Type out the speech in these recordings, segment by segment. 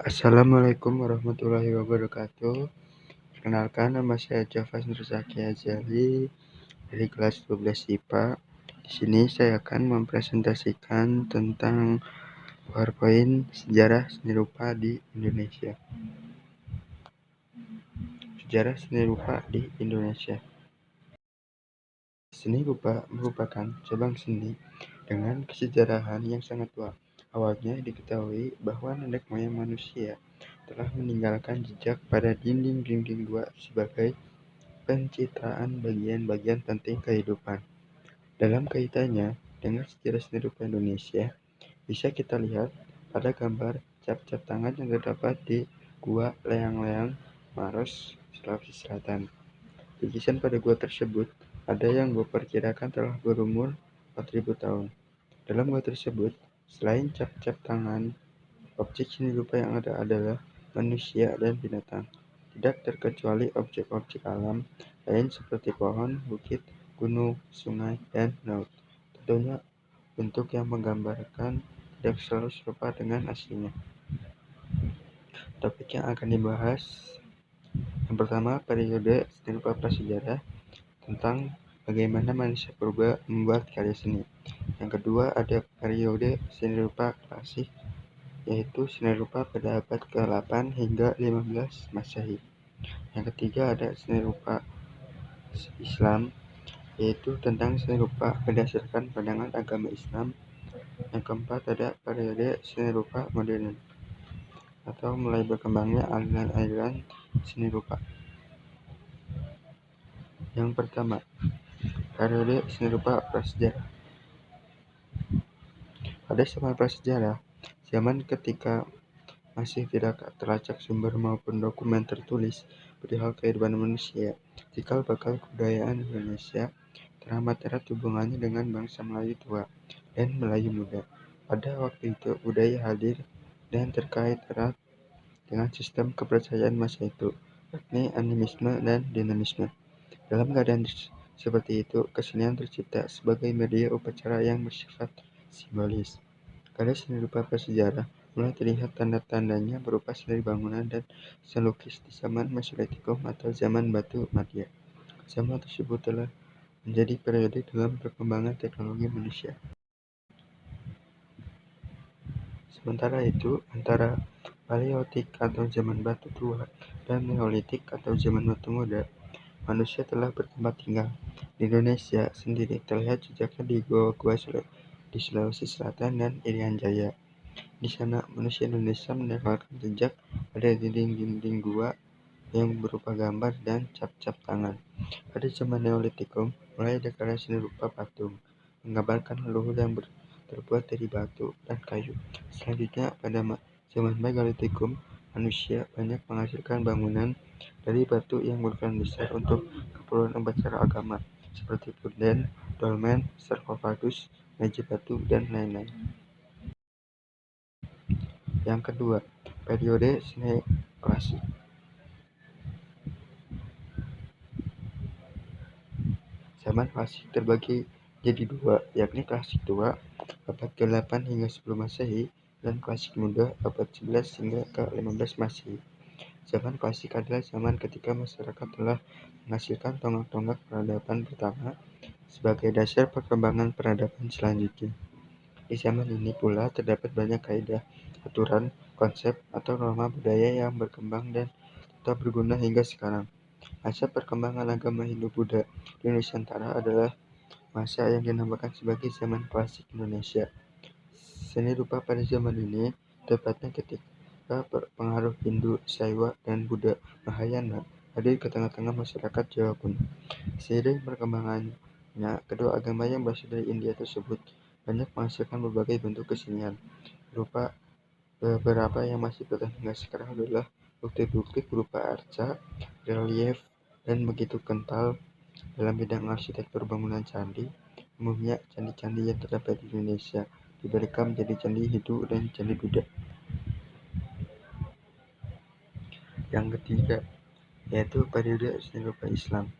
Assalamualaikum warahmatullahi wabarakatuh. Perkenalkan, nama saya Jafar Nurzaki Azali dari kelas 12 IPA. Di sini saya akan mempresentasikan tentang PowerPoint sejarah seni rupa di Indonesia. Sejarah seni rupa di Indonesia. Seni rupa merupakan cabang seni dengan kesejarahan yang sangat tua. Awalnya diketahui bahwa nenek moyang manusia telah meninggalkan jejak pada dinding-dinding gua sebagai pencitraan bagian-bagian penting kehidupan. Dalam kaitannya dengan sejarah seni rupa Indonesia, bisa kita lihat pada gambar cap-cap tangan yang terdapat di Gua Leang-Leang, Maros, Sulawesi Selatan. Lukisan pada gua tersebut ada yang diperkirakan telah berumur 4.000 tahun. Dalam gua tersebut, selain cap-cap tangan, objek seni rupa yang ada adalah manusia dan binatang, tidak terkecuali objek-objek alam lain seperti pohon, bukit, gunung, sungai, dan laut. Tentunya bentuk yang menggambarkan tidak selalu serupa dengan aslinya. Topik yang akan dibahas yang pertama, periode seni rupa prasejarah, tentang bagaimana manusia purba membuat karya seni. Yang kedua, ada periode seni rupa klasik, yaitu seni rupa pada abad ke-8 hingga 15 Masehi. Yang ketiga, ada seni rupa Islam, yaitu tentang seni rupa berdasarkan pandangan agama Islam. Yang keempat, ada periode seni rupa modern, atau mulai berkembangnya aliran-aliran seni rupa. Yang pertama, periode seni rupa prasejarah. Pada zaman prasejarah, zaman ketika masih tidak terlacak sumber maupun dokumen tertulis perihal kehidupan manusia, cikal bakal kebudayaan Indonesia teramat erat hubungannya dengan bangsa Melayu tua dan Melayu muda. Pada waktu itu, budaya hadir dan terkait erat dengan sistem kepercayaan masa itu, yakni animisme dan dinamisme. Dalam keadaan seperti itu, kesenian tercipta sebagai media upacara yang bersifat simbolis. Karya seni rupa prasejarah mulai terlihat tanda-tandanya berupa seni bangunan dan seni lukis di zaman Mesolitikum atau zaman batu Madya. Zaman tersebut telah menjadi periode dalam perkembangan teknologi manusia. Sementara itu, antara Paleolitik atau zaman batu tua dan Neolitik atau zaman batu muda, manusia telah bertempat tinggal. Di Indonesia sendiri terlihat jejaknya di gua-gua di Sulawesi Selatan dan Irian Jaya. Di sana, manusia Indonesia meninggalkan jejak pada dinding-dinding gua yang berupa gambar dan cap-cap tangan. Pada zaman Neolitikum, mulai ada karya seni rupa patung, menggambarkan leluhur yang terbuat dari batu dan kayu. Selanjutnya, pada zaman Megalitikum, manusia banyak menghasilkan bangunan dari batu yang berukuran besar untuk keperluan upacara agama, seperti punden, dolmen, sarkofagus, meja batu, dan lain-lain. Yang kedua, periode seni klasik. Zaman klasik terbagi jadi dua, yakni klasik tua abad ke-8 hingga 10 Masehi dan klasik muda abad 11 hingga ke-15 Masehi. Zaman klasik adalah zaman ketika masyarakat telah menghasilkan tonggak-tonggak peradaban pertama sebagai dasar perkembangan peradaban selanjutnya. Di zaman ini pula terdapat banyak kaidah, aturan, konsep, atau norma budaya yang berkembang dan tetap berguna hingga sekarang. Masa perkembangan agama Hindu-Buddha di Nusantara adalah masa yang dinamakan sebagai zaman klasik Indonesia. Seni rupa pada zaman ini tepatnya ketika pengaruh Hindu, Saiwa, dan Buddha Mahayana hadir ke tengah-tengah masyarakat Jawa kuno. Seiring perkembangannya, kedua agama yang berasal dari India tersebut banyak menghasilkan berbagai bentuk kesenian. Beberapa yang masih bertahan hingga sekarang adalah bukti-bukti berupa arca, relief, dan begitu kental dalam bidang arsitektur bangunan candi. Umumnya, candi-candi yang terdapat di Indonesia diberikan menjadi candi Hindu dan candi Buddha. Yang ketiga, yaitu periode seni rupa Islam.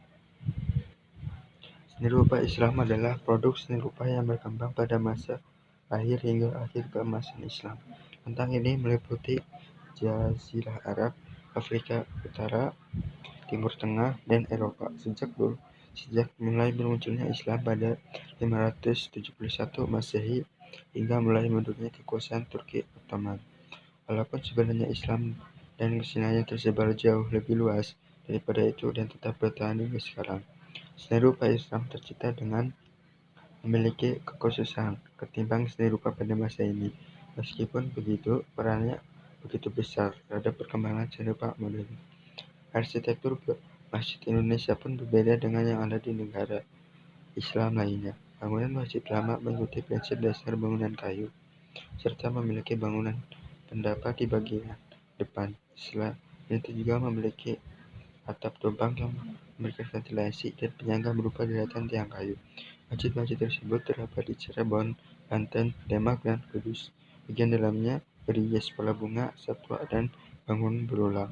Seni rupa Islam adalah produk seni rupa yang berkembang pada masa akhir hingga akhir keemasan Islam. Tentang ini meliputi Jazirah Arab, Afrika Utara, Timur Tengah, dan Eropa. Sejak mulai bermunculnya Islam pada 571 Masehi hingga mulai mundurnya kekuasaan Turki Ottoman. Walaupun sebenarnya Islam dan keyakinannya tersebar jauh lebih luas daripada itu dan tetap bertahan hingga sekarang, seni rupa Islam tercipta dengan memiliki kekhususan ketimbang seni rupa pada masa ini. Meskipun begitu, perannya begitu besar terhadap perkembangan seni rupa modern. Arsitektur Masjid Indonesia pun berbeda dengan yang ada di negara Islam lainnya. Bangunan masjid lama mengikuti prinsip dasar bangunan kayu, serta memiliki bangunan pendapat di bagian depan. Selain itu juga memiliki atap topang yang memberikan ventilasi dan penyangga berupa deretan tiang kayu. Masjid-masjid tersebut terdapat di Cirebon, Banten, Demak, dan Kudus. Bagian dalamnya berhias pola bunga, satwa, dan bangunan berulang.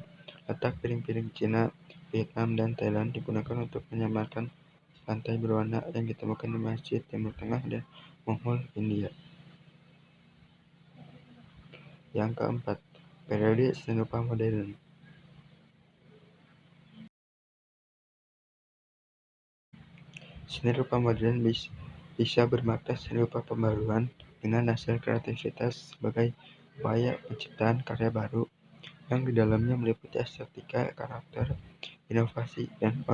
Letak piring-piring Cina, Vietnam, dan Thailand digunakan untuk menyamarkan lantai berwarna yang ditemukan di Masjid Timur Tengah dan Monghol, India. Yang keempat, periode seni rupa modern. Seni rupa modern bisa bermakna seni rupa pembaruan dengan hasil kreativitas sebagai upaya penciptaan karya baru yang di dalamnya meliputi estetika, karakter, inovasi, dan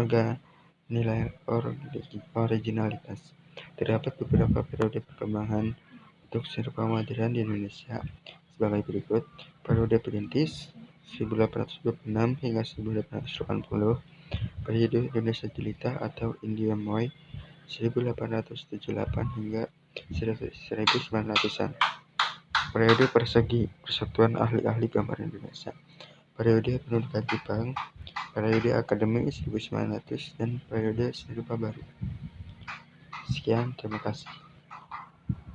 nilai originalitas. Terdapat beberapa periode perkembangan untuk seni rupa modern di Indonesia sebagai berikut: periode perintis 1826 hingga 1880, periode Indonesia Jelita atau Indiomoy 1878 hingga 1900-an, periode Persegi Persatuan Ahli-Ahli Gambar Indonesia, periode pendudukan Jepang, periode Akademi 1900, dan periode seni rupa baru. Sekian, terima kasih.